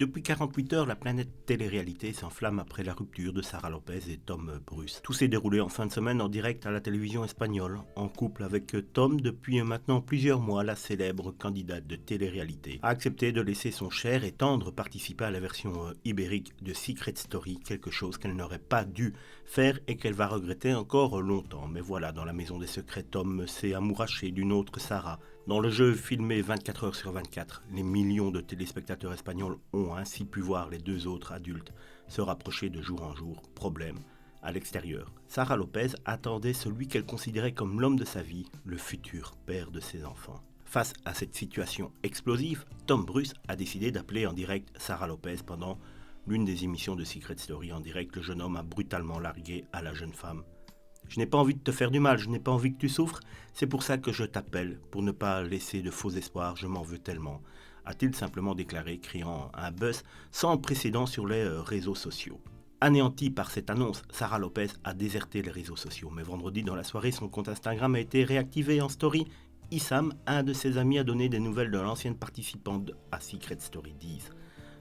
Depuis 48 heures, la planète télé-réalité s'enflamme après la rupture de Sara Lopez et Tom Bruce. Tout s'est déroulé en fin de semaine en direct à la télévision espagnole, en couple avec Tom depuis maintenant plusieurs mois. La célèbre candidate de télé-réalité a accepté de laisser son cher et tendre participer à la version ibérique de Secret Story, quelque chose qu'elle n'aurait pas dû faire et qu'elle va regretter encore longtemps. Mais voilà, dans la maison des secrets, Tom s'est amouraché d'une autre Sara. Dans le jeu filmé 24 heures sur 24, les millions de téléspectateurs espagnols ont ainsi pu voir les deux autres adultes se rapprocher de jour en jour. Problème, à l'extérieur, Sara Lopez attendait celui qu'elle considérait comme l'homme de sa vie, le futur père de ses enfants. Face à cette situation explosive, Tom Bruce a décidé d'appeler en direct Sara Lopez pendant l'une des émissions de Secret Story. En direct, le jeune homme a brutalement largué à la jeune femme: je n'ai pas envie de te faire du mal, je n'ai pas envie que tu souffres, c'est pour ça que je t'appelle, pour ne pas laisser de faux espoirs, je m'en veux tellement, a-t-il simplement déclaré, criant un buzz sans précédent sur les réseaux sociaux. Anéantie par cette annonce, Sara Lopez a déserté les réseaux sociaux, mais vendredi dans la soirée, son compte Instagram a été réactivé en story. Issam, un de ses amis, a donné des nouvelles de l'ancienne participante à Secret Story 10.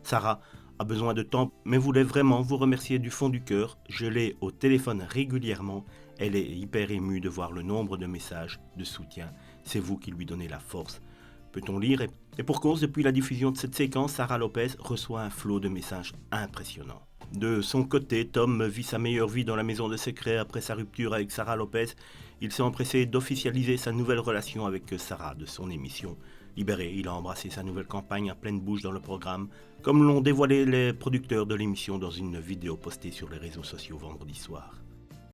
Sara a besoin de temps, mais voulait vraiment vous remercier du fond du cœur. Je l'ai au téléphone régulièrement. Elle est hyper émue de voir le nombre de messages de soutien. C'est vous qui lui donnez la force. Peut-on lire ? Et pour cause, depuis la diffusion de cette séquence, Sara Lopez reçoit un flot de messages impressionnants. De son côté, Tom vit sa meilleure vie dans la maison de secret après sa rupture avec Sara Lopez. Il s'est empressé d'officialiser sa nouvelle relation avec Sara de son émission. Libéré, il a embrassé sa nouvelle campagne à pleine bouche dans le programme, comme l'ont dévoilé les producteurs de l'émission dans une vidéo postée sur les réseaux sociaux vendredi soir.